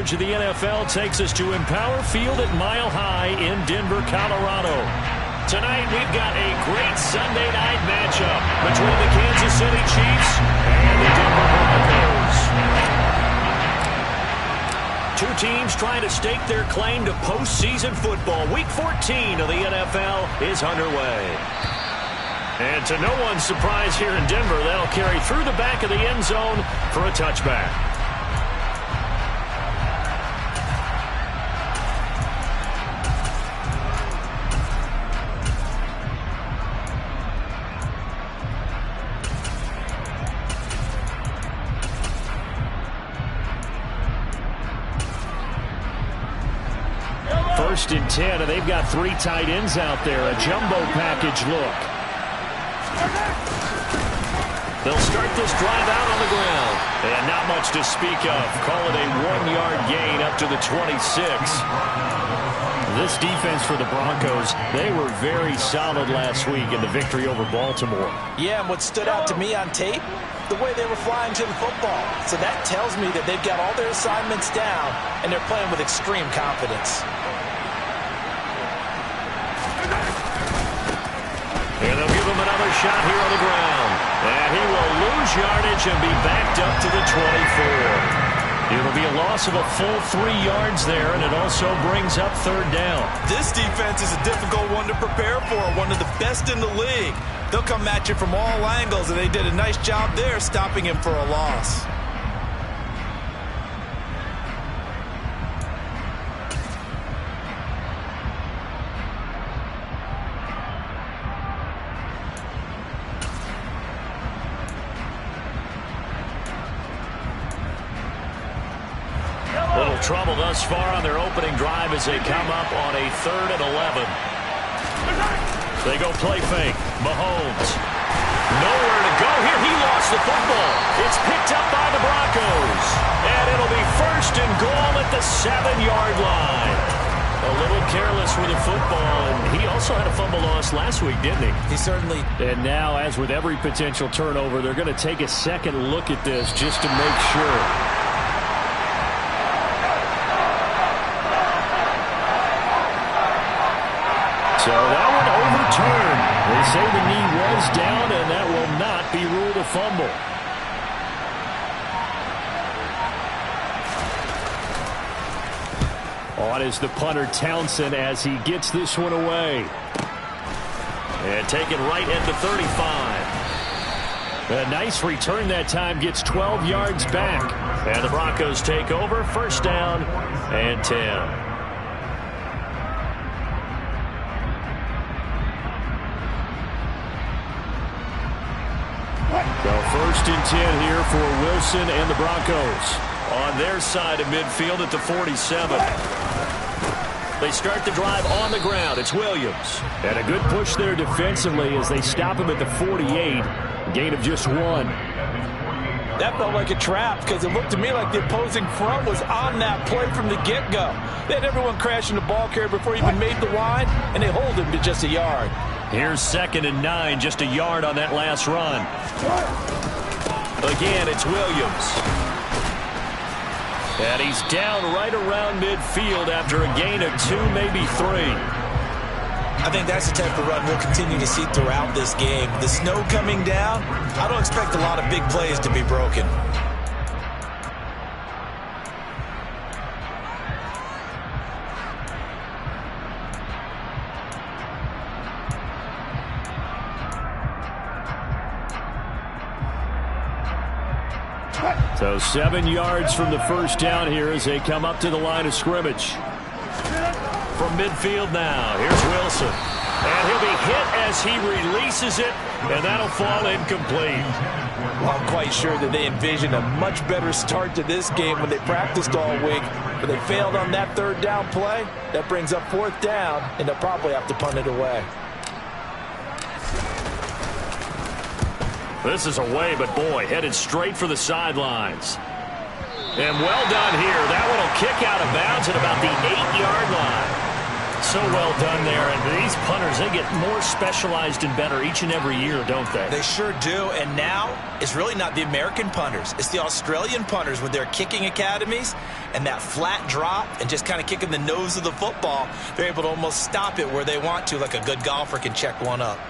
coverage of the NFL takes us to Empower Field at Mile High in Denver, Colorado. Tonight, we've got a great Sunday night matchup between the Kansas City Chiefs and the Denver Broncos. Two teams trying to stake their claim to postseason football. Week 14 of the NFL is underway. And to no one's surprise here in Denver, that'll carry through the back of the end zone for a touchback. First and 10, and they've got three tight ends out there. A jumbo package look. They'll start this drive out on the ground. And not much to speak of. Call it a 1-yard gain up to the 26. This defense for the Broncos, they were very solid last week in the victory over Baltimore. Yeah, and what stood out to me on tape, the way they were flying to the football. So that tells me that they've got all their assignments down, and they're playing with extreme confidence. And they'll give him another shot here on the ground. And he will lose yardage and be backed up to the 24. It'll be a loss of a full 3 yards there, and it also brings up third down. This defense is a difficult one to prepare for, one of the best in the league. They'll come at you from all angles, and they did a nice job there stopping him for a loss. Trouble thus far on their opening drive as they come up on a 3rd and 11. They go play fake. Mahomes. Nowhere to go here. He lost the football. It's picked up by the Broncos. And it'll be 1st and goal at the 7-yard line. A little careless with the football. And he also had a fumble loss last week, didn't he? He certainly. And now, as with every potential turnover, they're going to take a second look at this just to make sure. So that one overturned. They say the knee was down, and that will not be ruled a fumble. On is the punter Townsend as he gets this one away. And taken right at the 35. A nice return that time, gets 12 yards back. And the Broncos take over, 1st down and 10. So 1st and 10 here for Wilson and the Broncos. On their side of midfield at the 47. They start the drive on the ground. It's Williams. And a good push there defensively as they stop him at the 48. Gain of just 1. That felt like a trap because it looked to me like the opposing front was on that play from the get-go. They had everyone crashing the ball carrier before he even made the line, and they hold him to just a yard. Here's 2nd and 9, just a yard on that last run. Again, it's Williams. And he's down right around midfield after a gain of 2, maybe 3. I think that's the type of run we'll continue to see throughout this game. The snow coming down, I don't expect a lot of big plays to be broken. So 7 yards from the 1st down here as they come up to the line of scrimmage. From midfield now, here's Wilson. And he'll be hit as he releases it, and that'll fall incomplete. Well, I'm quite sure that they envisioned a much better start to this game when they practiced all week, but they failed on that 3rd down play. That brings up 4th down, and they'll probably have to punt it away. This is away, but boy, headed straight for the sidelines. And well done here. That one will kick out of bounds at about the 8-yard line. so well done there. And these punters, they get more specialized and better each and every year, don't they? They sure do. And now it's really not the American punters. It's the Australian punters with their kicking academies and that flat drop and just kind of kicking the nose of the football. They're able to almost stop it where they want to, like a good golfer can check one up.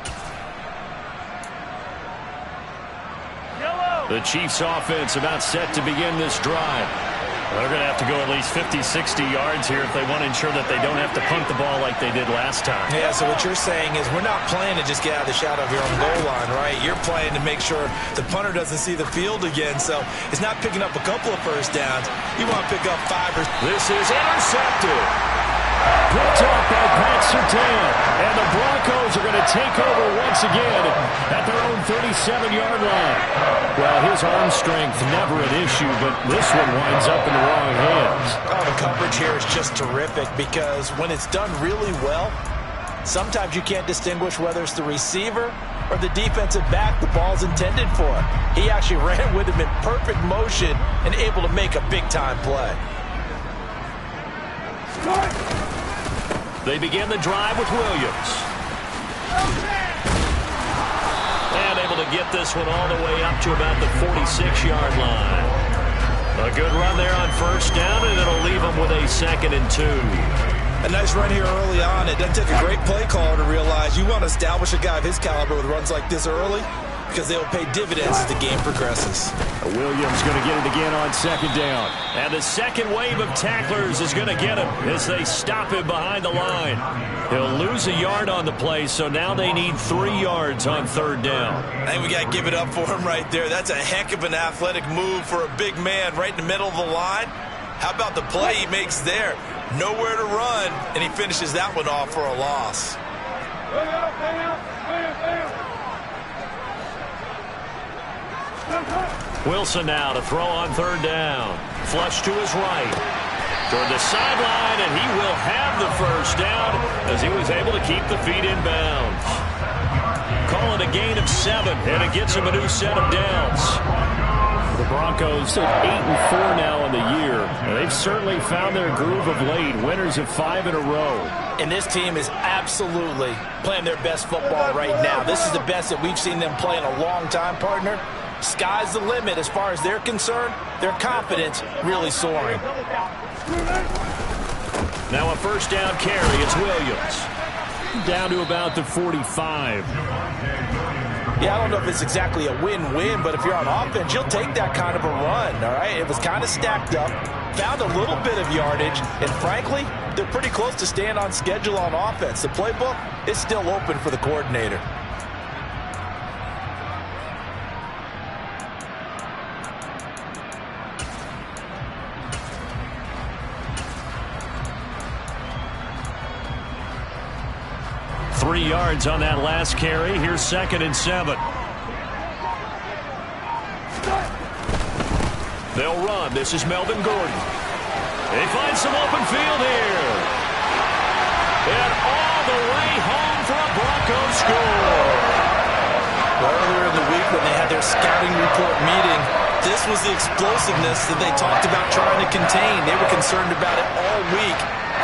The Chiefs offense about set to begin this drive. They're going to have to go at least 50, 60 yards here if they want to ensure that they don't have to punt the ball like they did last time. Yeah, so what you're saying is we're not playing to just get out of the shadow of your own goal line, right? You're playing to make sure the punter doesn't see the field again. So it's not picking up a couple of first downs. You want to pick up 5 or... This is intercepted. Picked off by Pat Surtain. And the Broncos are going to take over once again at their own 37-yard line. Well, his arm strength never an issue, but this one winds up in the wrong hands. Oh, the coverage here is just terrific because when it's done really well, sometimes you can't distinguish whether it's the receiver or the defensive back the ball's intended for. He actually ran with him in perfect motion and able to make a big-time play. They begin the drive with Williams. And able to get this one all the way up to about the 46-yard line. A good run there on first down, and it'll leave them with a 2nd and 2. A nice run here early on. It doesn't take a great play caller to realize you want to establish a guy of his caliber with runs like this early because they'll pay dividends as the game progresses. Williams going to get it again on 2nd down. And the second wave of tacklers is going to get him as they stop him behind the line. He'll lose a yard on the play, so now they need 3 yards on 3rd down. I think we got to give it up for him right there. That's a heck of an athletic move for a big man right in the middle of the line. How about the play he makes there? Nowhere to run, and he finishes that one off for a loss. Wilson now to throw on 3rd down. Flush to his right. Toward the sideline, and he will have the first down as he was able to keep the feet in bounds. Call it a gain of 7, and it gets him a new set of downs. The Broncos at 8-4 now in the year. And they've certainly found their groove of late. Winners of 5 in a row. And this team is absolutely playing their best football right now. This is the best that we've seen them play in a long time, partner. Sky's the limit as far as they're concerned. Their confidence really soaring. Now a first down carry. It's Williams. Down to about the 45. Yeah, I don't know if it's exactly a win-win, but if you're on offense, you'll take that kind of a run, all right? It was kind of stacked up, found a little bit of yardage, and frankly, they're pretty close to staying on schedule on offense. The playbook is still open for the coordinator. Three yards on that last carry. Here's 2nd and 7. They'll run. This is Melvin Gordon. They find some open field here. And all the way home for a Broncos score. Earlier in the week when they had their scouting report meeting, this was the explosiveness that they talked about trying to contain. They were concerned about it all week,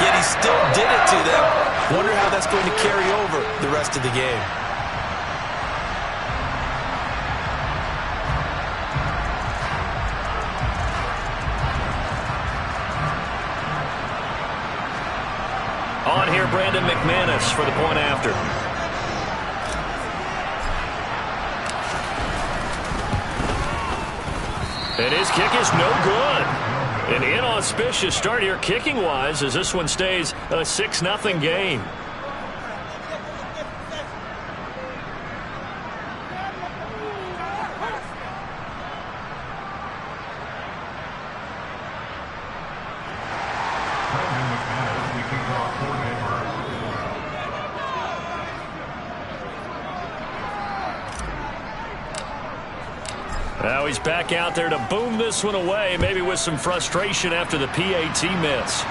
yet he still did it to them. Wonder how that's going to carry over the rest of the game. On here, Brandon McManus for the point after. And his kick is no good. An inauspicious start here kicking-wise as this one stays a 6-0 game. Now he's back out there to boom this one away, maybe with some frustration after the PAT miss.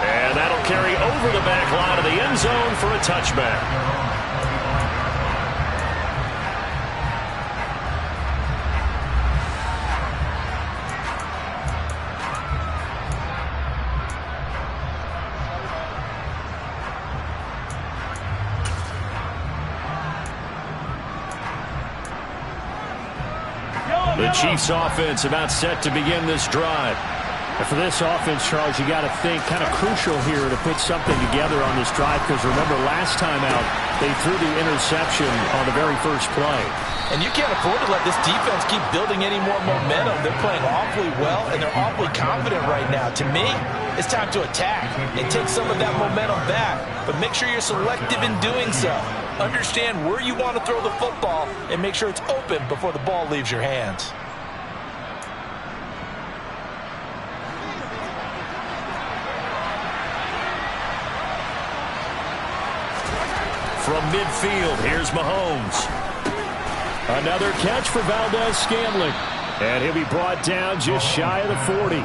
And that'll carry over the back line of the end zone for a touchback. Chiefs offense about set to begin this drive. And for this offense, Charles, you got to think kind of crucial here to put something together on this drive, because remember last time out they threw the interception on the very first play. And you can't afford to let this defense keep building any more momentum. They're playing awfully well, and they're awfully confident right now. To me, it's time to attack and take some of that momentum back. But make sure you're selective in doing so. Understand where you want to throw the football and make sure it's open before the ball leaves your hands. From midfield, here's Mahomes. Another catch for Valdez-Scantling. And he'll be brought down just shy of the 40.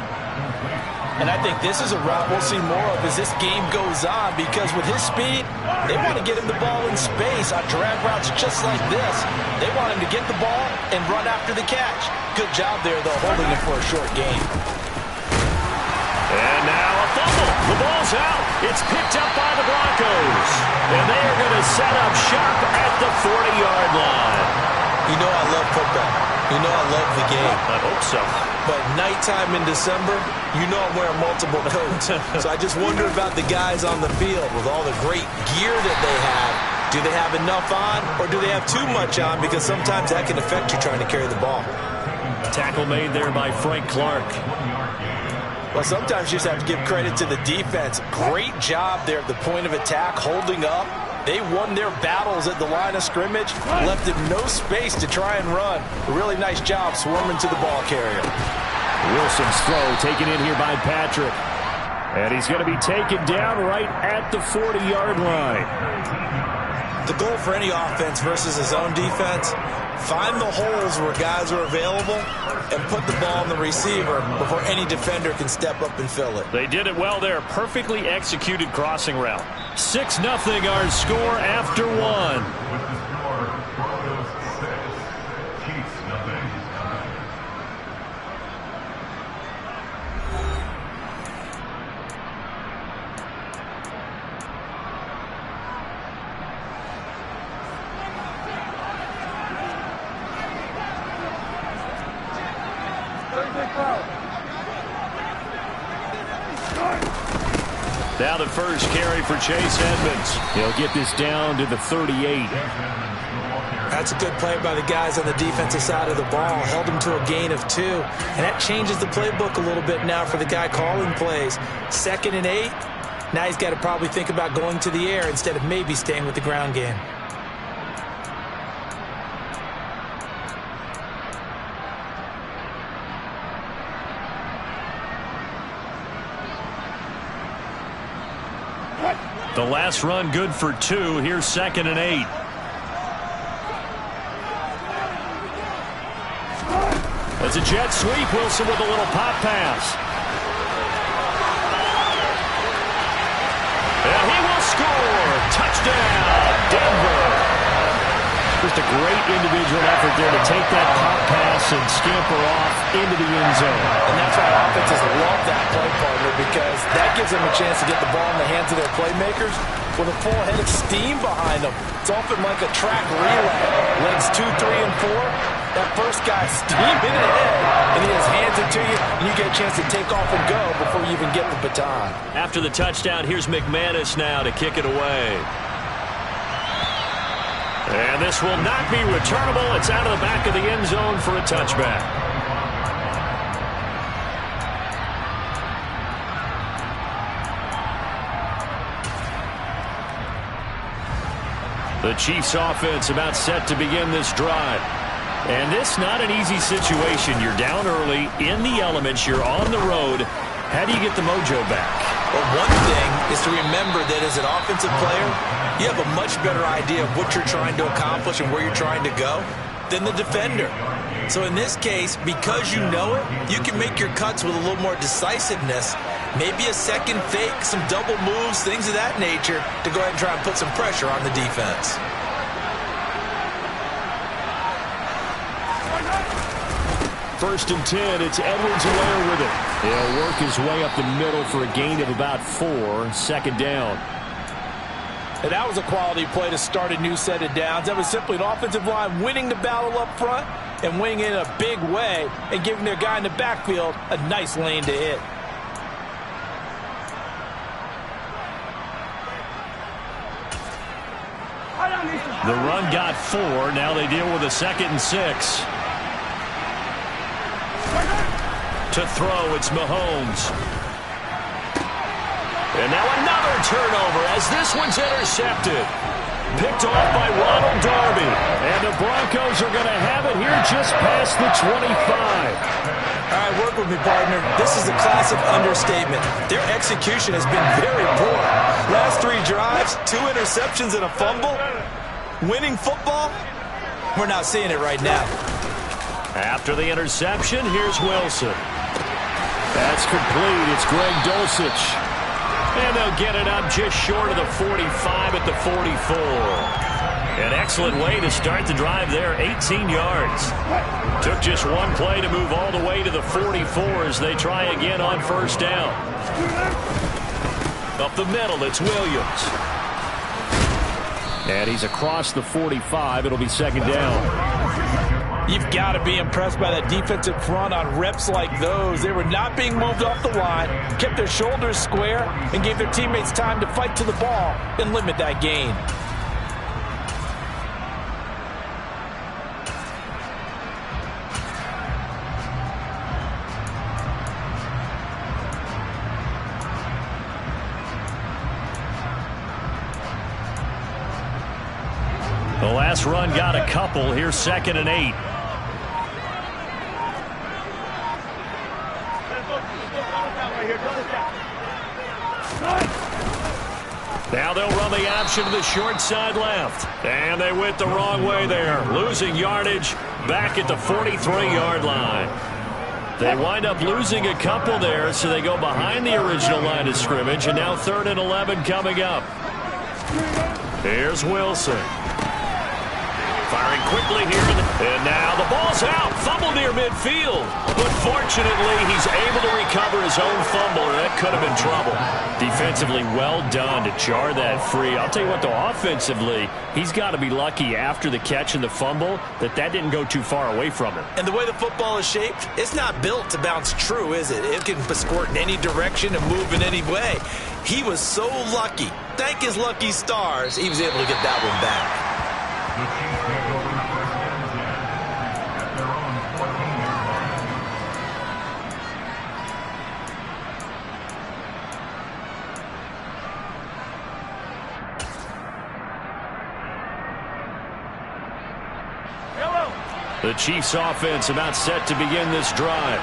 And I think this is a route we'll see more of as this game goes on, because with his speed, they want to get him the ball in space on drag routes just like this. They want him to get the ball and run after the catch. Good job there, though, holding it for a short gain. And now a fumble. The ball's out. It's picked up by the Broncos. And they are going to set up shop at the 40-yard line. You know I love football. You know I love the game. I hope so. But nighttime in December, you know I'm wearing multiple coats. So I just wonder about the guys on the field with all the great gear that they have. Do they have enough on, or do they have too much on? Because sometimes that can affect you trying to carry the ball. Tackle made there by Frank Clark. Well, sometimes you just have to give credit to the defense. Great job there at the point of attack, holding up. They won their battles at the line of scrimmage, left them no space to try and run. A really nice job swarming to the ball carrier. Wilson's throw taken in here by Patrick. And he's going to be taken down right at the 40-yard line. The goal for any offense versus his own defense, find the holes where guys are available and put the ball on the receiver before any defender can step up and fill it. They did it well there. Perfectly executed crossing route. 6-0 our score after one. Now the first carry for Chase Edmonds. He'll get this down to the 38. That's a good play by the guys on the defensive side of the ball. Held him to a gain of 2. And that changes the playbook a little bit now for the guy calling plays. 2nd and 8. Now he's got to probably think about going to the air instead of maybe staying with the ground game. The last run good for 2. Here's 2nd and 8. It's a jet sweep. Wilson with a little pop pass. And he will score. Touchdown, Denver. Just a great individual effort there to take that pop pass and scamper off into the end zone. And that's why offenses love that play partner, because that gives them a chance to get the ball in the hands of their playmakers with a full head of steam behind them. It's often like a track relay. Legs 2, 3, and 4. That first guy steaming ahead, and he just hands it to you, and you get a chance to take off and go before you even get the baton. After the touchdown, here's McManus now to kick it away. And this will not be returnable. It's out of the back of the end zone for a touchback. The Chiefs offense about set to begin this drive. And this not an easy situation. You're down early, in the elements, you're on the road. How do you get the mojo back? Well, one thing is to remember that as an offensive player, you have a much better idea of what you're trying to accomplish and where you're trying to go than the defender. So in this case, because you know it, you can make your cuts with a little more decisiveness. Maybe a second fake, some double moves, things of that nature, to go ahead and try and put some pressure on the defense. First and 10, it's Edwards-Helaire with it. He'll work his way up the middle for a gain of about 4, 2nd down. And that was a quality play to start a new set of downs. That was simply an offensive line winning the battle up front and wing in a big way and giving their guy in the backfield a nice lane to hit. The run got 4. Now they deal with a 2nd and 6. To throw, it's Mahomes. And now another turnover as this one's intercepted. Picked off by Ronald Darby. And the Broncos are going to have it here just past the 25. All right, work with me, partner. This is a classic understatement. Their execution has been very poor. Last 3 drives, 2 interceptions and a fumble. Winning football? We're not seeing it right now. After the interception, here's Wilson. That's complete. It's Greg Dulcich. And they'll get it up just short of the 45 at the 44. An excellent way to start the drive there, 18 yards. Took just one play to move all the way to the 44 as they try again on first down. Up the middle, it's Williams. And he's across the 45. It'll be 2nd down. You've got to be impressed by that defensive front on reps like those. They were not being moved off the line, kept their shoulders square, and gave their teammates time to fight to the ball and limit that gain. The last run got a couple. Here's 2nd and 8. Now they'll run the option to the short side left. And they went the wrong way there. Losing yardage back at the 43-yard line. They wind up losing a couple there, so they go behind the original line of scrimmage. And now 3rd and 11 coming up. Here's Wilson. Firing quickly here. And now the ball's out. Fumble near midfield. But fortunately, he's able to recover his own fumble, or that could have been trouble. Defensively, well done to jar that free. I'll tell you what, though, offensively, he's got to be lucky after the catch and the fumble that didn't go too far away from him. And the way the football is shaped, it's not built to bounce true, is it? It can squirt in any direction and move in any way. He was so lucky. Thank his lucky stars, he was able to get that one back. The Chiefs offense about set to begin this drive.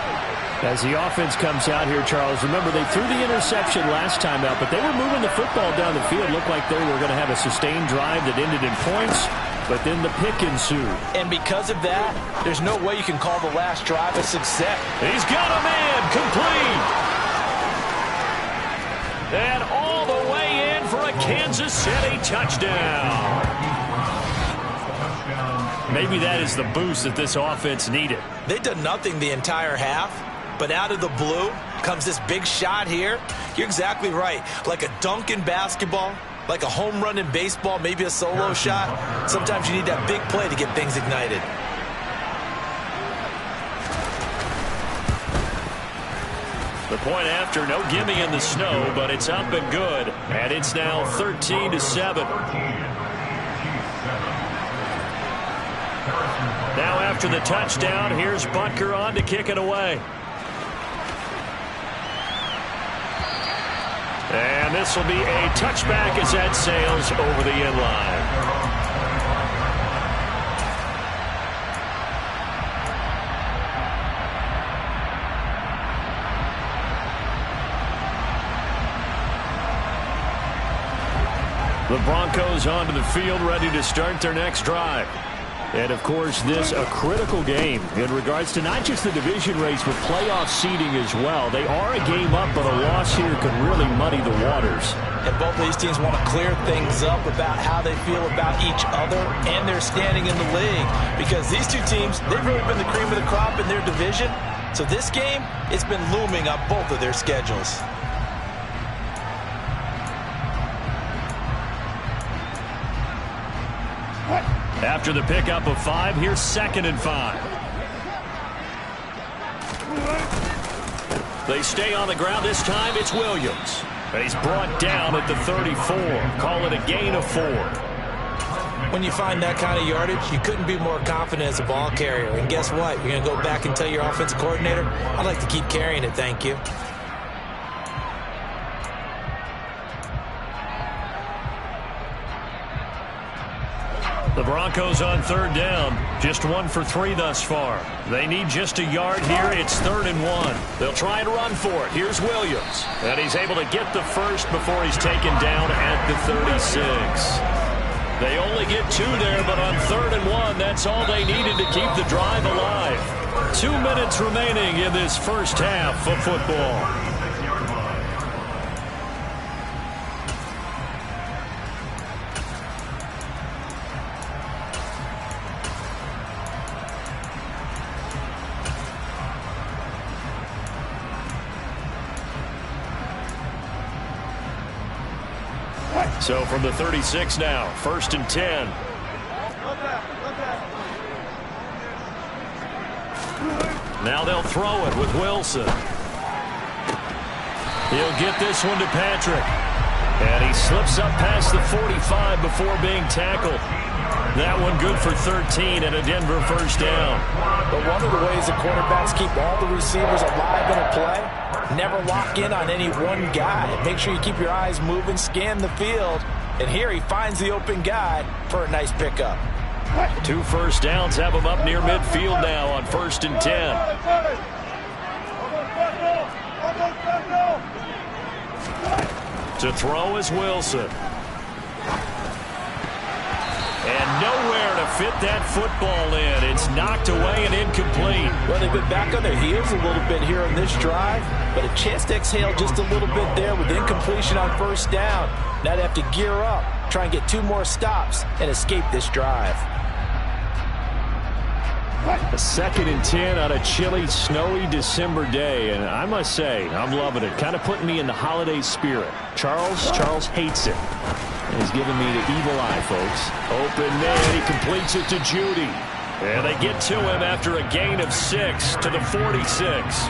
As the offense comes out here, Charles, remember they threw the interception last time out, but they were moving the football down the field. Looked like they were going to have a sustained drive that ended in points, but then the pick ensued. And because of that, there's no way you can call the last drive a success. He's got a man complete. And all the way in for a Kansas City touchdown. Maybe that is the boost that this offense needed. They've done nothing the entire half, but out of the blue comes this big shot here. You're exactly right. Like a dunk in basketball, like a home run in baseball, maybe a solo shot. Sometimes you need that big play to get things ignited. The point after, no gimme in the snow, but it's up and good. And it's now 13-7. Now after the touchdown, here's Butker on to kick it away. And this will be a touchback as that sails over the end line. The Broncos onto the field, ready to start their next drive. And, of course, this a critical game in regards to not just the division race, but playoff seeding as well. They are a game up, but a loss here could really muddy the waters. And both of these teams want to clear things up about how they feel about each other and their standing in the league. Because these two teams, they've really been the cream of the crop in their division. So this game, it's been looming on both of their schedules. After the pickup of 5, here's 2nd and 5. They stay on the ground. This time it's Williams. And he's brought down at the 34. Call it a gain of 4. When you find that kind of yardage, you couldn't be more confident as a ball carrier. And guess what? You're going to go back and tell your offensive coordinator, I'd like to keep carrying it, thank you. The Broncos on 3rd down. Just 1 for 3 thus far. They need just a yard here. It's 3rd and 1. They'll try and run for it. Here's Williams. And he's able to get the first before he's taken down at the 36. They only get 2 there, but on 3rd and 1, that's all they needed to keep the drive alive. 2 minutes remaining in this first half of football. So from the 36 now, 1st and 10. Now they'll throw it with Wilson. He'll get this one to Patrick. And he slips up past the 45 before being tackled. That one good for 13 and a Denver first down. But one of the ways that quarterbacks keep all the receivers alive in a play, never lock in on any one guy. Make sure you keep your eyes moving, scan the field. And here he finds the open guy for a nice pickup. 2 first downs have him up near midfield now on 1st and 10. To throw is Wilson. And nowhere to fit that football in. It's knocked away and incomplete. Well, they've been back on their heels a little bit here on this drive, but a chance to exhale just a little bit there with incompletion on 1st down. Now they have to gear up, try and get 2 more stops, and escape this drive. A 2nd and 10 on a chilly, snowy December day, and I must say, I'm loving it. Kind of putting me in the holiday spirit. Charles hates it. And he's giving me the evil eye, folks. Open man, he completes it to Judy. And they get to him after a gain of 6 to the 46.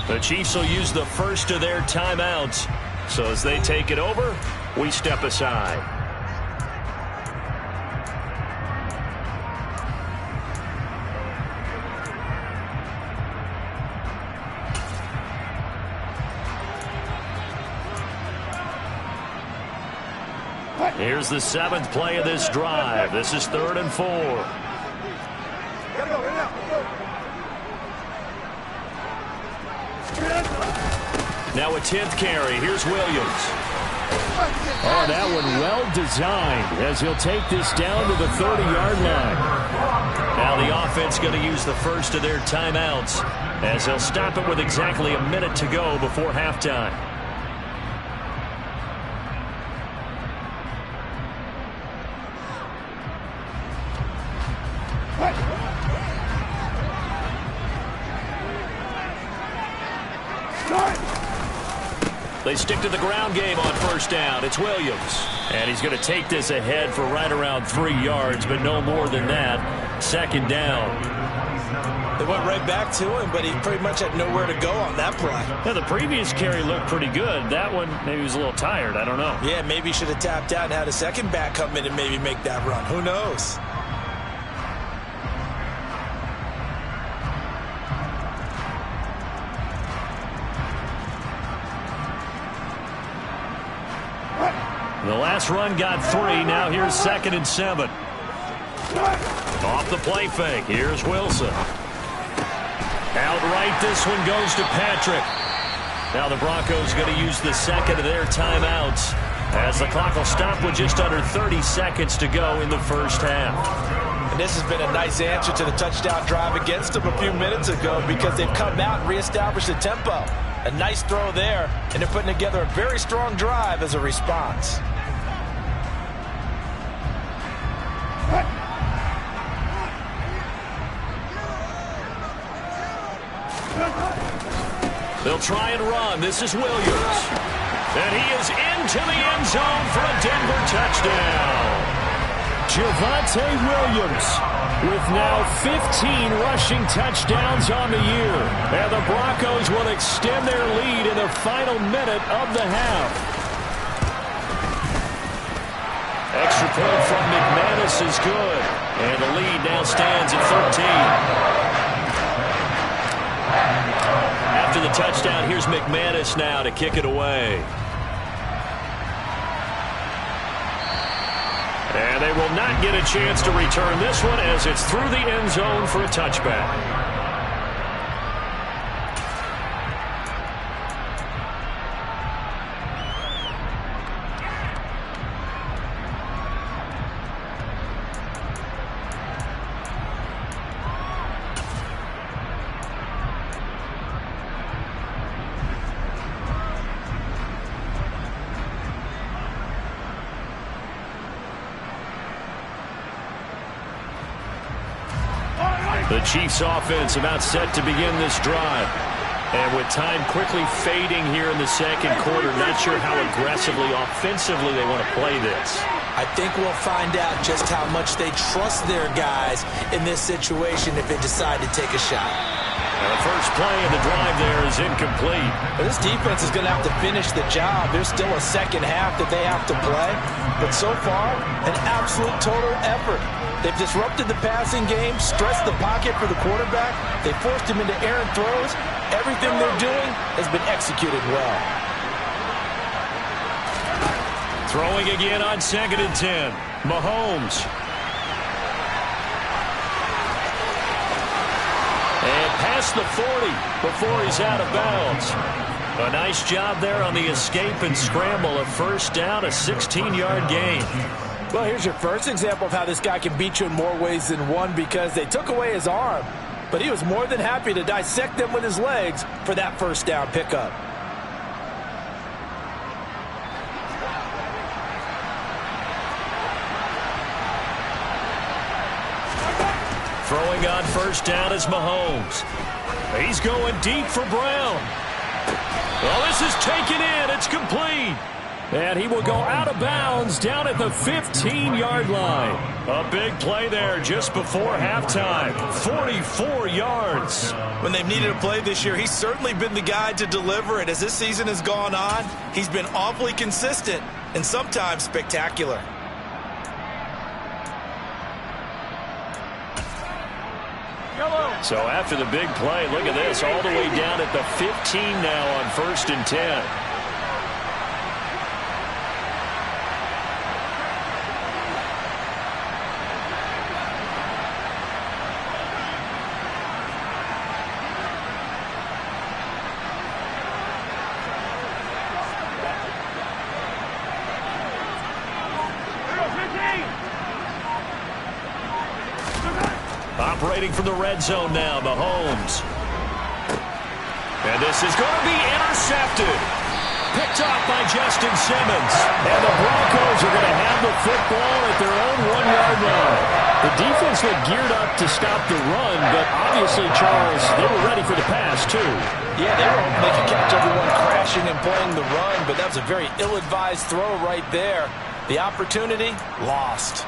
The Chiefs will use the first of their timeouts. So as they take it over, we step aside. Here's the 7th play of this drive. This is 3rd and 4. Now a 10th carry. Here's Williams. Oh, that one well designed as he'll take this down to the 30-yard line. Now the offense going to use the first of their timeouts as they'll stop it with exactly a minute to go before halftime. They stick to the ground game on 1st down. It's Williams. And he's going to take this ahead for right around 3 yards, but no more than that. 2nd down. They went right back to him, but he pretty much had nowhere to go on that play. Yeah, the previous carry looked pretty good. That one, maybe he was a little tired. I don't know. Yeah, maybe he should have tapped out and had a second back come in and maybe make that run. Who knows? The last run got 3. Now here's 2nd and 7. Off the play fake. Here's Wilson. Outright, this one goes to Patrick. Now the Broncos going to use the 2nd of their timeouts as the clock will stop with just under 30 seconds to go in the first half. And this has been a nice answer to the touchdown drive against them a few minutes ago because they've come out and reestablished the tempo. A nice throw there, and they're putting together a very strong drive as a response. They'll try and run. This is Williams. And he is into the end zone for a Denver touchdown. Javonte Williams with now 15 rushing touchdowns on the year. And the Broncos will extend their lead in the final minute of the half. Extra point from McManus is good. And the lead now stands at 13. After the touchdown, here's McManus now to kick it away. And they will not get a chance to return this one as it's through the end zone for a touchback. The Chiefs offense about set to begin this drive. And with time quickly fading here in the second quarter, not sure how aggressively, offensively they want to play this. I think we'll find out just how much they trust their guys in this situation if they decide to take a shot. And the first play of the drive there is incomplete. But this defense is going to have to finish the job. There's still a second half that they have to play. But so far, an absolute total effort. They've disrupted the passing game, stressed the pocket for the quarterback. They forced him into errant throws. Everything they're doing has been executed well. Throwing again on 2nd and 10. Mahomes. And past the 40 before he's out of bounds. A nice job there on the escape and scramble. A first down, a 16-yard gain. Well, here's your first example of how this guy can beat you in more ways than one, because they took away his arm, but he was more than happy to dissect them with his legs for that first down pickup. Throwing on first down is Mahomes. He's going deep for Brown. Well, this is taken in. It's complete. And he will go out of bounds down at the 15-yard line. A big play there just before halftime. 44 yards. When they've needed a play this year, he's certainly been the guy to deliver it. As this season has gone on, he's been awfully consistent and sometimes spectacular. So after the big play, look at this, all the way down at the 15 now on 1st and 10. Operating from the red zone now, Mahomes. And this is going to be intercepted. Picked off by Justin Simmons. And the Broncos are going to have the football at their own 1-yard line. The defense looked geared up to stop the run, but obviously, Charles, they were ready for the pass, too. Yeah, they were hoping they could catch everyone crashing and playing the run, but that was a very ill-advised throw right there. The opportunity, lost.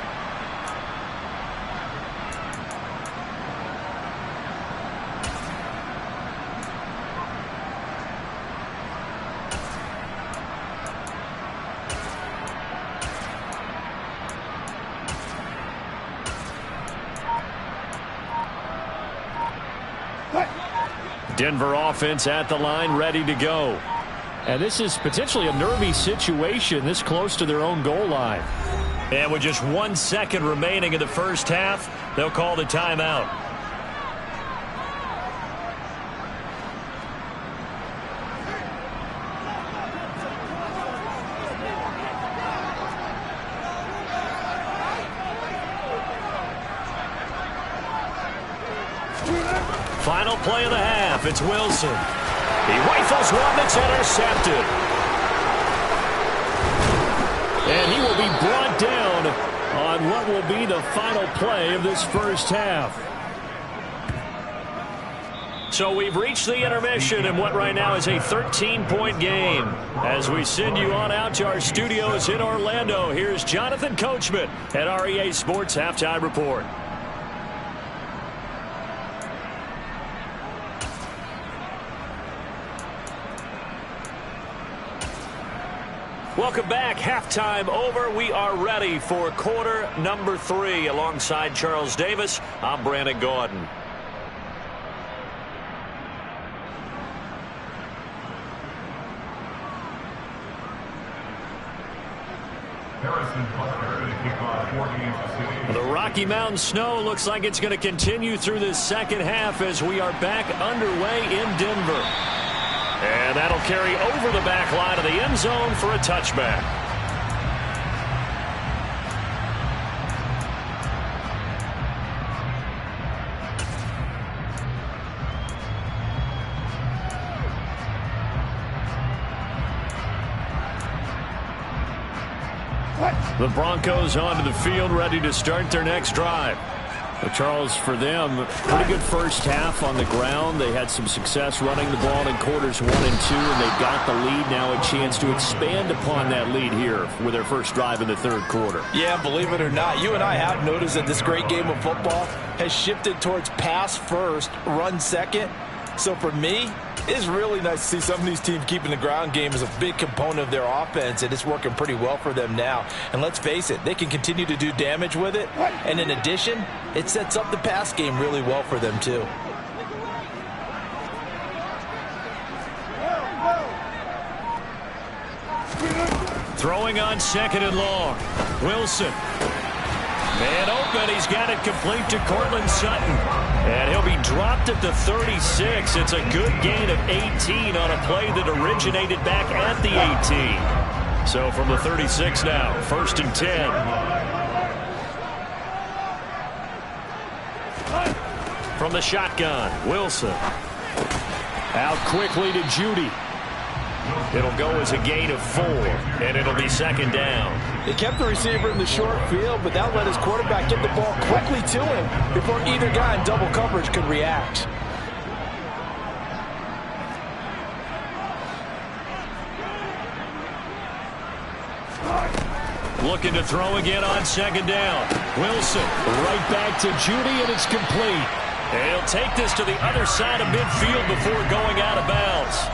Denver offense at the line, ready to go. And this is potentially a nervy situation this close to their own goal line. And with just 1 second remaining in the first half, they'll call the timeout. Final play of the half. It's Wilson. He rifles one that's intercepted. And he will be brought down on what will be the final play of this first half. So we've reached the intermission in what right now is a 13-point game. As we send you on out to our studios in Orlando, here's Jonathan Coachman at REA Sports Halftime Report. Welcome back. Halftime over. We are ready for quarter number 3. Alongside Charles Davis, I'm Brandon Gaudin. The Rocky Mountain snow looks like it's going to continue through this second half as we are back underway in Denver. And that'll carry over the back line of the end zone for a touchback. The Broncos onto the field, ready to start their next drive. Well, Charles, for them, pretty good first half on the ground. They had some success running the ball in quarters 1 and 2, and they got the lead. Now a chance to expand upon that lead here with their first drive in the third quarter. Yeah, believe it or not, you and I have noticed that this great game of football has shifted towards pass first, run second. So for me, it's really nice to see some of these teams keeping the ground game as a big component of their offense, and it's working pretty well for them now. And let's face it, they can continue to do damage with it. And in addition, it sets up the pass game really well for them too. Throwing on second and long. Wilson. Man open. He's got it complete to Cortland Sutton. And he'll be dropped at the 36. It's a good gain of 18 on a play that originated back at the 18. So from the 36 now, 1st and 10. From the shotgun, Wilson. Out quickly to Judy. It'll go as a gain of 4, and it'll be second down. They kept the receiver in the short field, but that let his quarterback get the ball quickly to him before either guy in double coverage could react. Looking to throw again on second down. Wilson right back to Judy, and it's complete. And he'll take this to the other side of midfield before going out of bounds.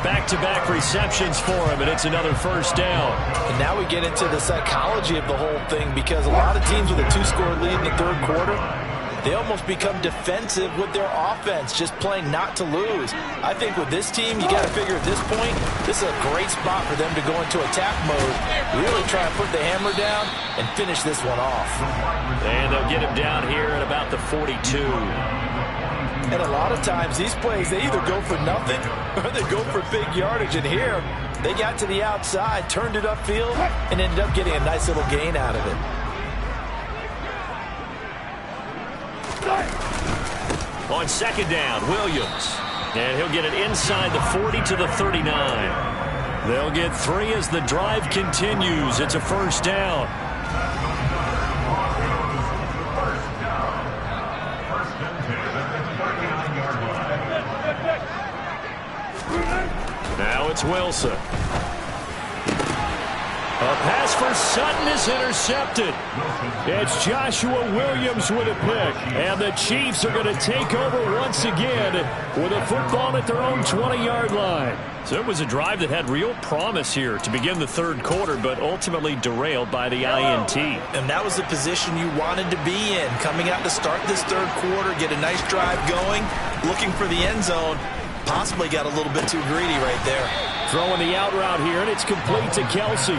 Back-to-back receptions for him, and it's another first down. And now we get into the psychology of the whole thing, because a lot of teams with a 2-score lead in the third quarter, they almost become defensive with their offense, just playing not to lose. I think with this team, you got to figure at this point, this is a great spot for them to go into attack mode, really try and put the hammer down and finish this one off. And they'll get him down here at about the 42. And a lot of times, these plays, they either go for nothing or they go for big yardage. And here, they got to the outside, turned it upfield, and ended up getting a nice little gain out of it. On second down, Williams. And he'll get it inside the 40 to the 39. They'll get 3 as the drive continues. It's a first down. Now it's Wilson. A pass for Sutton is intercepted. It's Joshua Williams with a pick. And the Chiefs are going to take over once again with a football at their own 20-yard line. So it was a drive that had real promise here to begin the third quarter, but ultimately derailed by the INT. And that was the position you wanted to be in. Coming out to start this third quarter, get a nice drive going, looking for the end zone. Possibly got a little bit too greedy right there. Throwing the out route here, and it's complete to Kelsey.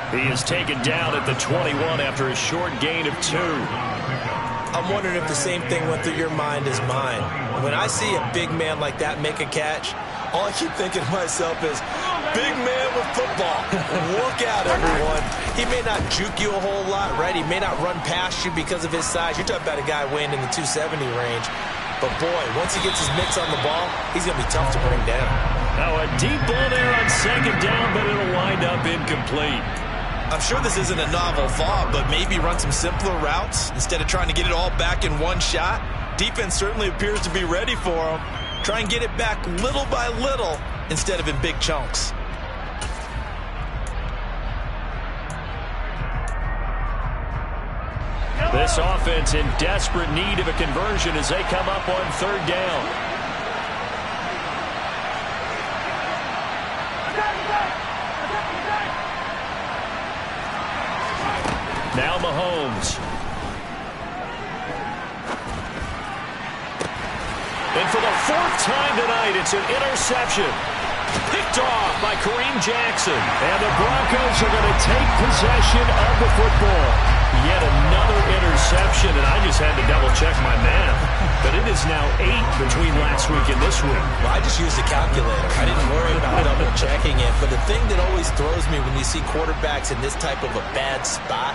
He is taken down at the 21 after a short gain of 2. I'm wondering if the same thing went through your mind as mine. When I see a big man like that make a catch, all I keep thinking to myself is, big man with football. Look out, everyone. He may not juke you a whole lot, right? He may not run past you because of his size. You're talking about a guy weighing in the 270 range. But, boy, once he gets his mitts on the ball, he's going to be tough to bring down. Now a deep ball there on second down, but it'll wind up incomplete. I'm sure this isn't a novel thought, but maybe run some simpler routes instead of trying to get it all back in one shot. Defense certainly appears to be ready for him. Try and get it back little by little instead of in big chunks. This offense in desperate need of a conversion as they come up on third down. Now Mahomes. And for the fourth time tonight, it's an interception. Picked off by Kareem Jackson. And the Broncos are going to take possession of the football. Yet another interception, and I just had to double-check my math. But it is now 8 between last week and this week. Well, I just used a calculator. I didn't worry about double-checking it. But the thing that always throws me when you see quarterbacks in this type of a bad spot,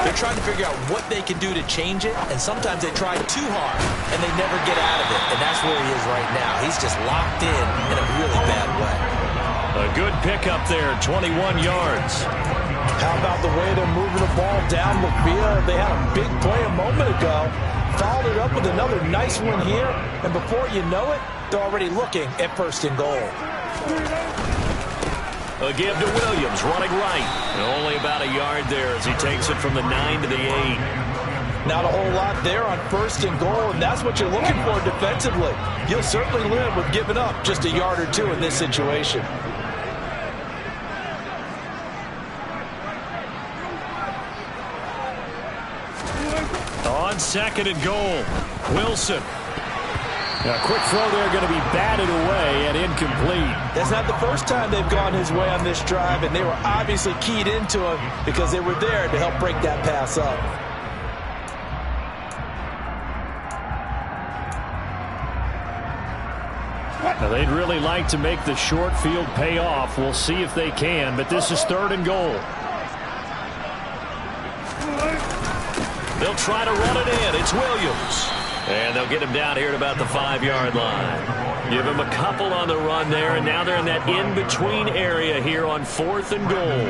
they're trying to figure out what they can do to change it, and sometimes they try too hard, and they never get out of it. And that's where he is right now. He's just locked in a really bad way. A good pickup there, 21 yards. How about the way they're moving the ball down the field? They had a big play a moment ago. Followed it up with another nice one here. And before you know it, they're already looking at first and goal. A give to Williams, running right. And only about a yard there as he takes it from the 9 to the 8. Not a whole lot there on first and goal, and that's what you're looking for defensively. You'll certainly live with giving up just a yard or two in this situation. On second and goal, Wilson. A quick throw there going to be batted away and incomplete. That's not the first time they've gone his way on this drive, and they were obviously keyed into him because they were there to help break that pass up. Now, they'd really like to make the short field pay off. We'll see if they can, but this is third and goal. They'll try to run it in. It's Williams. And they'll get him down here at about the 5-yard line. Give him a couple on the run there, and now they're in that in-between area here on fourth and goal.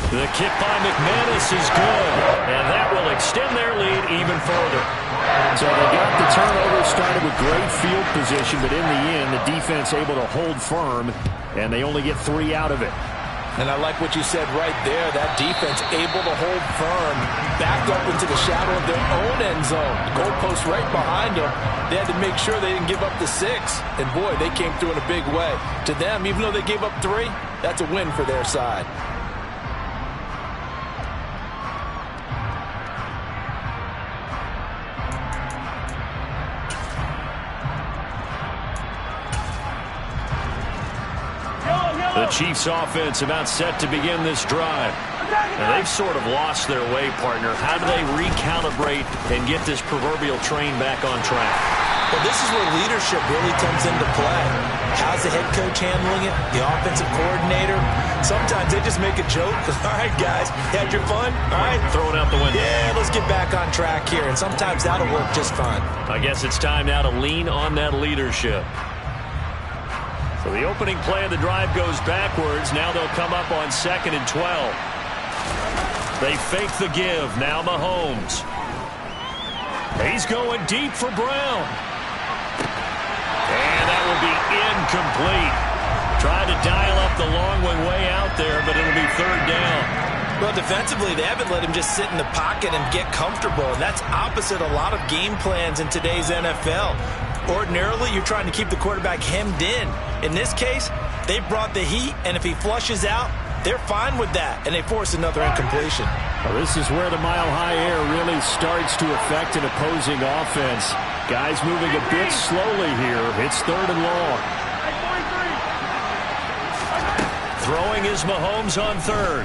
The kick by McManus is good, and that will extend their lead even further. So they got the turnover started with great field position, but in the end, the defense able to hold firm, and they only get 3 out of it. And I like what you said right there. That defense able to hold firm, backed up into the shadow of their own end zone. The goalpost right behind them. They had to make sure they didn't give up the 6. And, boy, they came through in a big way. To them, even though they gave up 3, that's a win for their side. The Chiefs offense about set to begin this drive. And they've sort of lost their way, partner. How do they recalibrate and get this proverbial train back on track? Well, this is where leadership really comes into play. How's the head coach handling it? The offensive coordinator? Sometimes they just make a joke. All right, guys, you had your fun? All right. Throw it out the window. Yeah, let's get back on track here. And sometimes that'll work just fine. I guess it's time now to lean on that leadership. So the opening play of the drive goes backwards. Now they'll come up on 2nd and 12. They fake the give. Now Mahomes. He's going deep for Brown. And that will be incomplete. Trying to dial up the long one way out there, but it'll be third down. Well, defensively, they haven't let him just sit in the pocket and get comfortable. And that's opposite a lot of game plans in today's NFL. Ordinarily, you're trying to keep the quarterback hemmed in. In this case, they brought the heat, and if he flushes out, they're fine with that, and they force another incompletion. Well, this is where the mile-high air really starts to affect an opposing offense. Guys moving a bit slowly here. It's third and long. Throwing is Mahomes on third.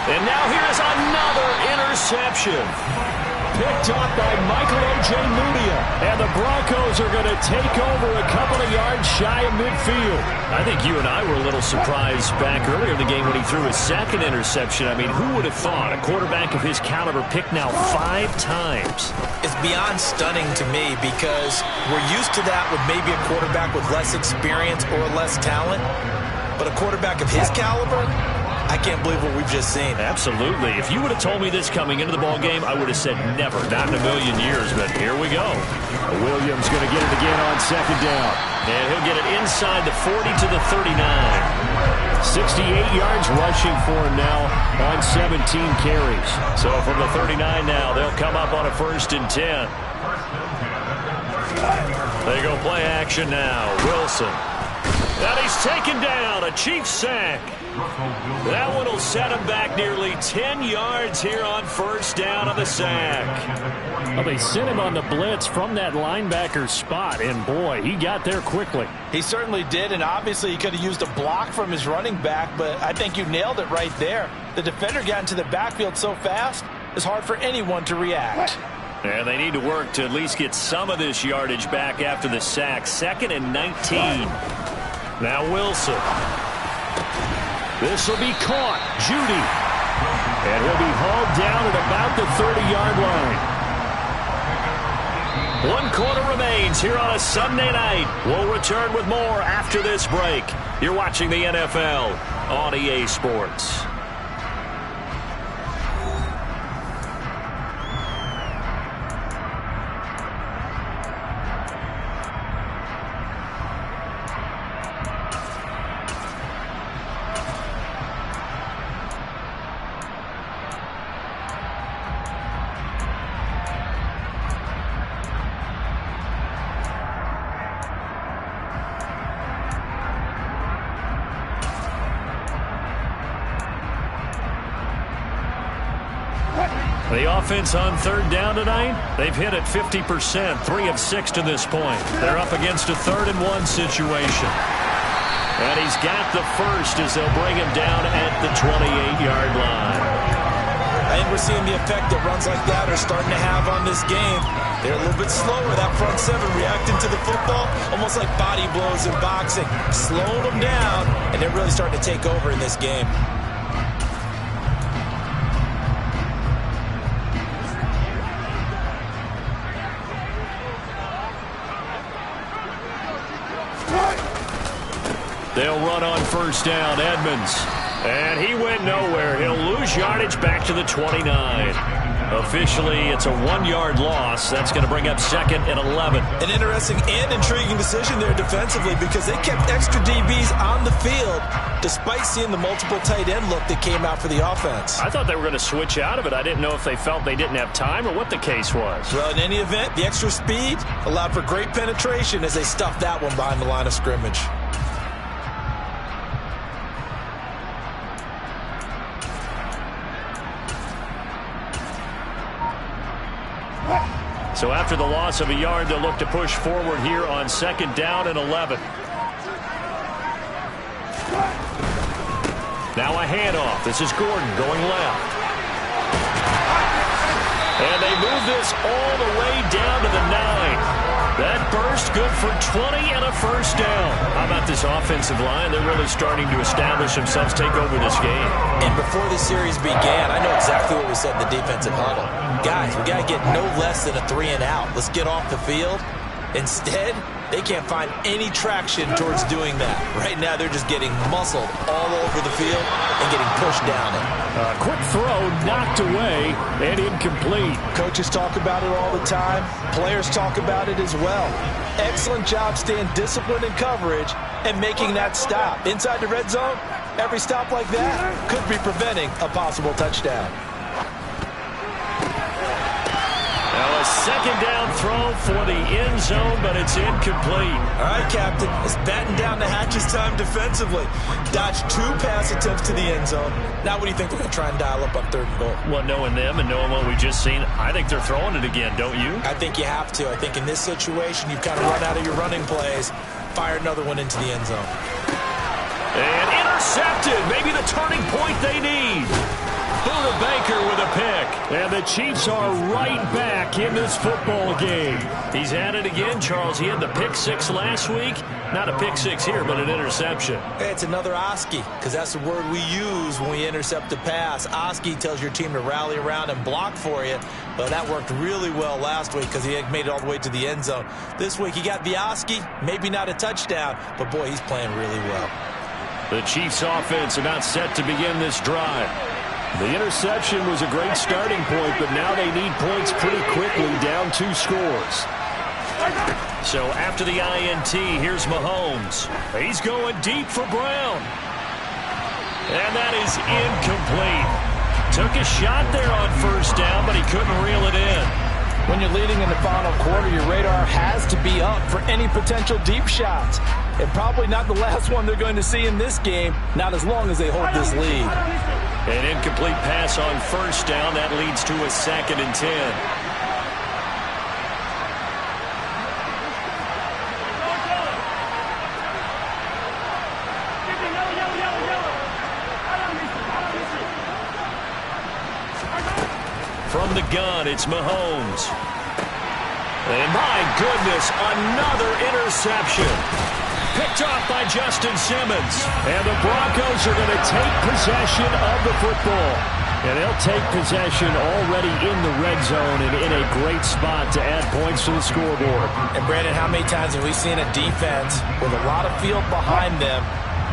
And now here's another interception. Picked up by Michael O.J. Mudia. And the Broncos are going to take over a couple of yards shy of midfield. I think you and I were a little surprised back earlier in the game when he threw his second interception. I mean, who would have thought a quarterback of his caliber picked now 5 times? It's beyond stunning to me because we're used to that with maybe a quarterback with less experience or less talent. But a quarterback of his caliber, I can't believe what we've just seen. Absolutely. If you would have told me this coming into the ball game, I would have said never, not in a million years, but here we go. Williams going to get it again on second down. And he'll get it inside the 40 to the 39. 68 yards rushing for him now on 17 carries. So from the 39 now, they'll come up on a 1st and 10. They go play action now. Wilson. And he's taken down. A Chiefs sack. That one will set him back nearly 10 yards here on 1st down on the sack. Well, they sent him on the blitz from that linebacker spot, and boy, he got there quickly. He certainly did, and obviously he could have used a block from his running back, but I think you nailed it right there. The defender got into the backfield so fast, it's hard for anyone to react. And they need to work to at least get some of this yardage back after the sack. 2nd and 19. Now Wilson. This will be caught. Judy. And he'll be hauled down at about the 30-yard line. 1 quarter remains here on a Sunday night. We'll return with more after this break. You're watching the NFL on EA Sports. The offense on 3rd down tonight, they've hit it 50%, 3 of 6 to this point. They're up against a 3rd and 1 situation. And he's got the first as they'll bring him down at the 28-yard line. I think we're seeing the effect that runs like that are starting to have on this game. They're a little bit slower, that front 7 reacting to the football, almost like body blows in boxing, slowing them down, and they're really starting to take over in this game. They'll run on 1st down. Edmonds. And he went nowhere. He'll lose yardage back to the 29. Officially, it's a 1-yard loss. That's going to bring up 2nd and 11. An interesting and intriguing decision there defensively because they kept extra DBs on the field despite seeing the multiple tight end look that came out for the offense. I thought they were going to switch out of it. I didn't know if they felt they didn't have time or what the case was. Well, in any event, the extra speed allowed for great penetration as they stuffed that one behind the line of scrimmage. So after the loss of a yard, they'll look to push forward here on 2nd down and 11. Now a handoff. This is Gordon going left. And they move this all the way down to the 9. That burst good for 20 and a 1st down. How about this offensive line? They're really starting to establish themselves, take over this game. And before the series began, I know exactly what we said in the defensive huddle. Guys, we got to get no less than a 3 and out. Let's get off the field. Instead, they can't find any traction towards doing that. Right now, they're just getting muscled all over the field and getting pushed down it. A quick throw knocked away and incomplete. Coaches talk about it all the time. Players talk about it as well. Excellent job staying disciplined in coverage and making that stop. Inside the red zone, every stop like that could be preventing a possible touchdown. Now a 2nd down throw for the end zone, but it's incomplete. All right, Captain. It's batten down the hatches time defensively. Dodged 2 pass attempts to the end zone. Now what do you think they're going to try and dial up on 3rd and goal? Well, knowing them and knowing what we just seen, I think they're throwing it again, don't you? I think you have to. I think in this situation, you've kind of run out of your running plays. Fire another one into the end zone. And intercepted. Maybe the turning point they need. Buda Baker with a pick. And the Chiefs are right back in this football game. He's at it again, Charles. He had the pick 6 last week. Not a pick 6 here, but an interception. Hey, it's another Oski, because that's the word we use when we intercept a pass. Oski tells your team to rally around and block for you. But that worked really well last week because he had made it all the way to the end zone. This week he got the Oski, maybe not a touchdown, but boy, he's playing really well. The Chiefs offense about set to begin this drive. The interception was a great starting point, but now they need points pretty quickly, down 2 scores. So after the INT, here's Mahomes. He's going deep for Brown. And that is incomplete. Took a shot there on first down, but he couldn't reel it in. When you're leading in the final quarter, your radar has to be up for any potential deep shots. And probably not the last one they're going to see in this game, not as long as they hold this lead. An incomplete pass on first down. That leads to a 2nd and 10. From the gun, it's Mahomes. And my goodness, another interception. Picked off by Justin Simmons. And the Broncos are going to take possession of the football. And they'll take possession already in the red zone and in a great spot to add points to the scoreboard. And Brandon, how many times have we seen a defense with a lot of field behind them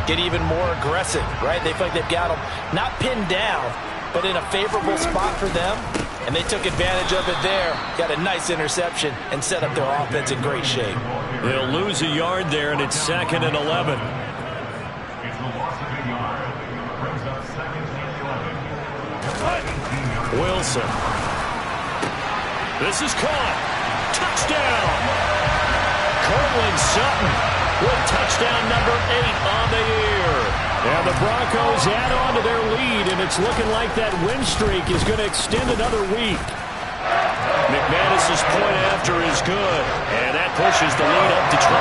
get even more aggressive, right? They feel like they've got them not pinned down, but in a favorable spot for them. And they took advantage of it there. Got a nice interception and set up their offense in great shape. They'll lose a yard there, and it's 2nd and 11. Wilson. This is caught. Touchdown. Cortland Sutton with touchdown number 8 on the year. And the Broncos add on to their lead, and it's looking like that win streak is going to extend another week. McManus's point after is good, and that pushes the lead up to 23.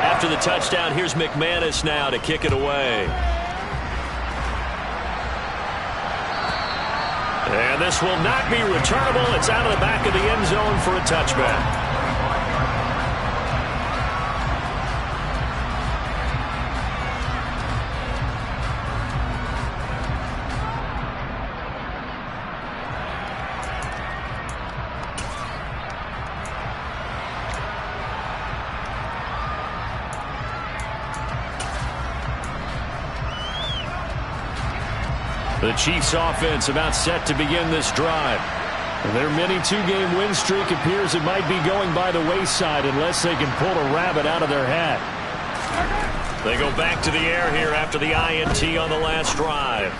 After the touchdown, here's McManus now to kick it away. And this will not be returnable. It's out of the back of the end zone for a touchback. The Chiefs offense about set to begin this drive. Their mini 2-game win streak appears it might be going by the wayside unless they can pull a rabbit out of their hat. They go back to the air here after the INT on the last drive.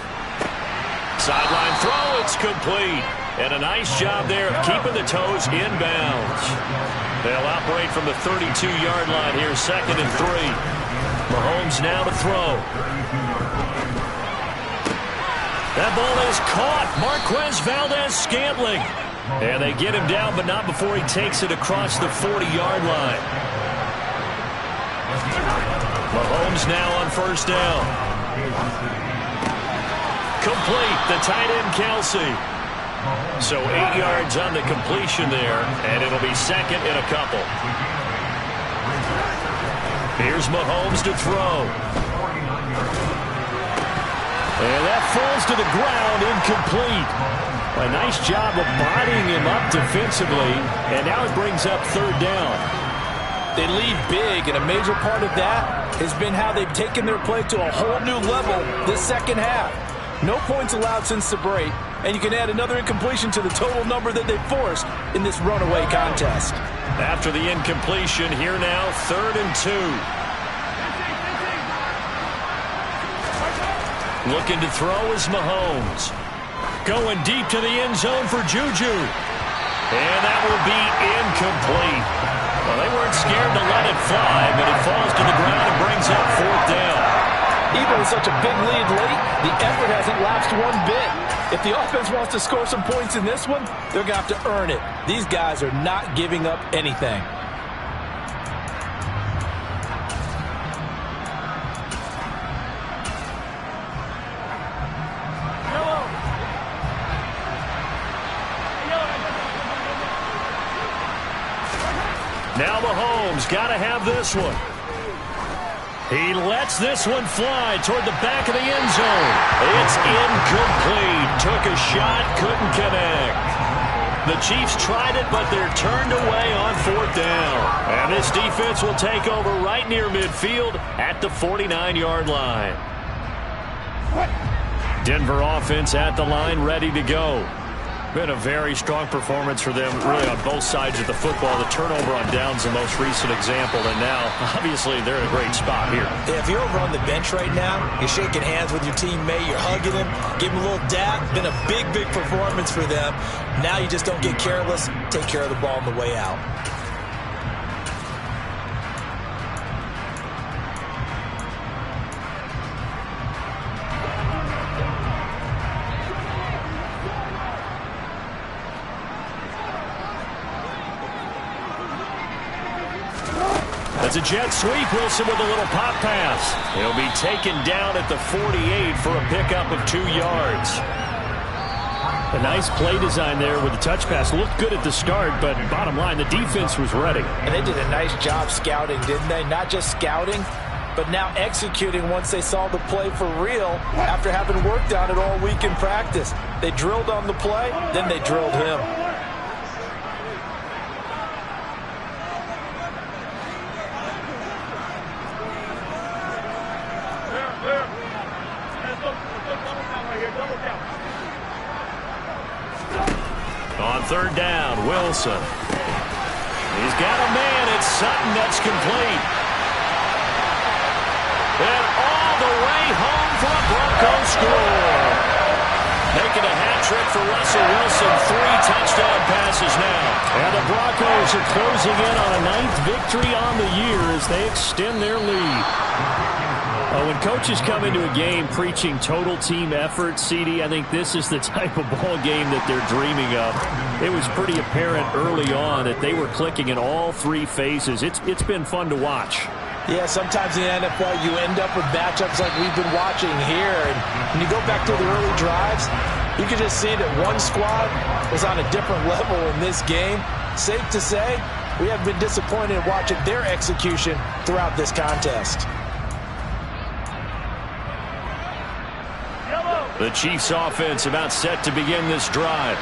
Sideline throw, it's complete. And a nice job there of keeping the toes inbounds. They'll operate from the 32-yard line here, 2nd and 3. Mahomes now to throw. That ball is caught. Marquez Valdez-Scantling. And they get him down, but not before he takes it across the 40-yard line. Mahomes now on first down. Complete. The tight end, Kelsey. So 8 yards on the completion there, and it'll be 2nd and a couple. Here's Mahomes to throw. And that falls to the ground, incomplete. A nice job of bodying him up defensively, and now it brings up 3rd down. They lead big, and a major part of that has been how they've taken their play to a whole new level this second half. No points allowed since the break, and you can add another incompletion to the total number that they've forced in this runaway contest. After the incompletion, here now, 3rd and 2. Looking to throw is Mahomes. Going deep to the end zone for Juju. And that will be incomplete. Well, they weren't scared to let it fly, but it falls to the ground and brings up 4th down. Even with such a big lead late, the effort hasn't lapsed one bit. If the offense wants to score some points in this one, they're going to have to earn it. These guys are not giving up anything. Now Mahomes got to have this one. He lets this one fly toward the back of the end zone. It's incomplete. Took a shot, couldn't connect. The Chiefs tried it, but they're turned away on 4th down. And this defense will take over right near midfield at the 49-yard line. Denver offense at the line, ready to go. Been a very strong performance for them, really, on both sides of the football. The turnover on downs, the most recent example, and now, obviously, they're in a great spot here. Yeah, if you're over on the bench right now, you're shaking hands with your teammate, you're hugging him, give him a little dap. Been a big, big performance for them. Now you just don't get careless. Take care of the ball on the way out. It's a jet sweep. Wilson with a little pop pass. He'll be taken down at the 48 for a pickup of 2 yards. A nice play design there with the touch pass. Looked good at the start, but bottom line, the defense was ready. And they did a nice job scouting, didn't they? Not just scouting, but now executing once they saw the play for real after having worked on it all week in practice. They drilled on the play, then they drilled him. On 3rd down, Wilson. He's got a man. It's Sutton. That's complete. And all the way home for a Broncos score. Making a hat trick for Russell Wilson. 3 touchdown passes now. And the Broncos are closing in on a 9th victory on the year as they extend their lead. When coaches come into a game preaching total team effort, CD, I think this is the type of ball game that they're dreaming of. It was pretty apparent early on that they were clicking in all 3 phases. It's been fun to watch. Yeah, sometimes in the NFL you end up with matchups like we've been watching here. And when you go back to the early drives, you can just see that one squad was on a different level in this game. Safe to say, we haven't been disappointed in watching their execution throughout this contest. The Chiefs offense about set to begin this drive.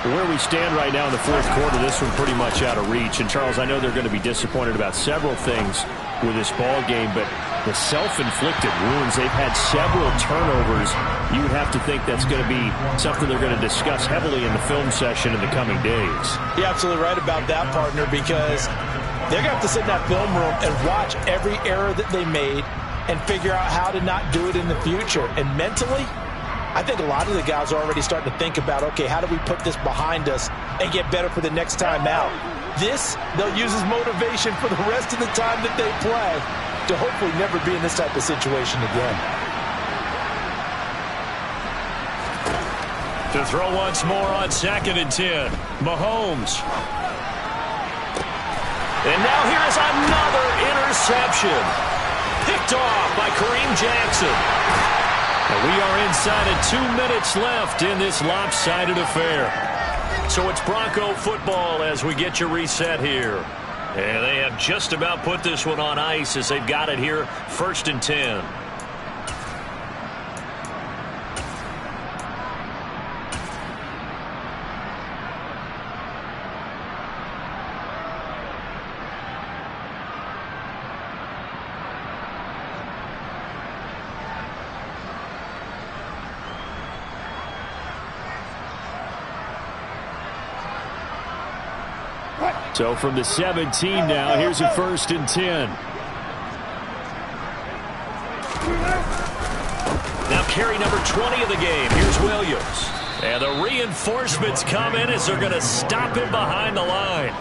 Where we stand right now in the 4th quarter, this one pretty much out of reach. And, Charles, I know they're going to be disappointed about several things with this ball game, but the self-inflicted wounds, they've had several turnovers. You would have to think that's going to be something they're going to discuss heavily in the film session in the coming days. You're absolutely right about that, partner, because they're going to have to sit in that film room and watch every error that they made and figure out how to not do it in the future. And mentally, I think a lot of the guys are already starting to think about, okay, how do we put this behind us and get better for the next time out? This, they'll use as motivation for the rest of the time that they play to hopefully never be in this type of situation again. To throw once more on 2nd and 10. Mahomes. And now here is another interception. Picked off by Kareem Jackson. And we are inside of 2 minutes left in this lopsided affair. So it's Bronco football as we get you reset here. And they have just about put this one on ice as they've got it here, 1st and 10. So from the 17 now, here's a 1st and 10. Now carry number 20 of the game. Here's Williams. And the reinforcements come in as they're going to stop him behind the line.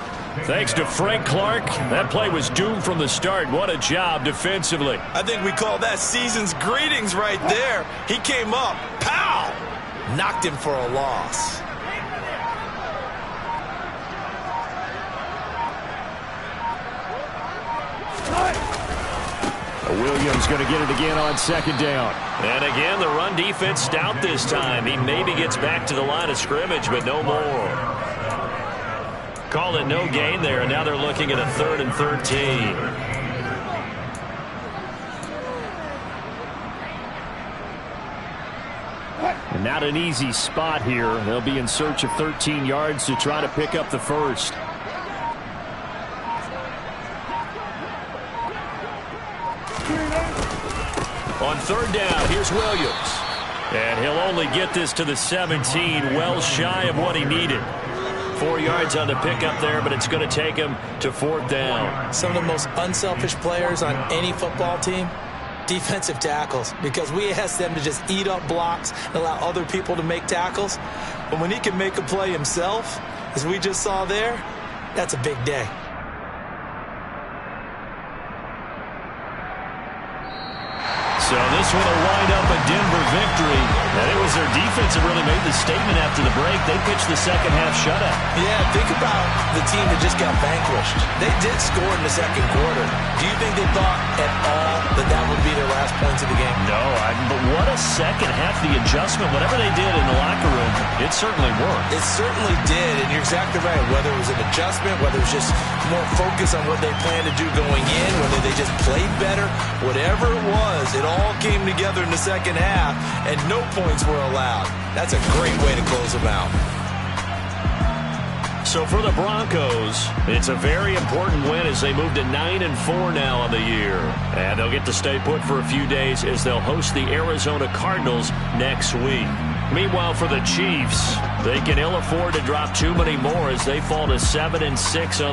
Thanks to Frank Clark, that play was doomed from the start. What a job defensively. I think we call that season's greetings right there. He came up, pow! Knocked him for a loss. Williams going to get it again on 2nd down. And again, the run defense stout this time. He maybe gets back to the line of scrimmage, but no more. Call it no gain there, and now they're looking at a 3rd and 13. And not an easy spot here. They'll be in search of 13 yards to try to pick up the first. On third down, here's Williams. And he'll only get this to the 17, well shy of what he needed. 4 yards on the pickup there, but it's going to take him to fourth down. Some of the most unselfish players on any football team, defensive tackles, because we ask them to just eat up blocks and allow other people to make tackles. But when he can make a play himself, as we just saw there, that's a big day. So this one will wind up a Denver victory. And it was their defense that really made the statement after the break. They pitched the second half shutout. Yeah, think about the team that just got vanquished. They did score in the second quarter. Do you think they thought at all that that would be their last points of the game? No, but what a second half. The adjustment, whatever they did in the locker room, it certainly worked. It certainly did, and you're exactly right. Whether it was an adjustment, whether it was just more focus on what they planned to do going in, whether they just played better, whatever it was, it all came together in the second half, and no points were allowed. That's a great way to close them out. So for the Broncos, it's a very important win as they move to 9-4 now on the year. And they'll get to stay put for a few days as they'll host the Arizona Cardinals next week. Meanwhile, for the Chiefs, they can ill afford to drop too many more as they fall to 7-6 on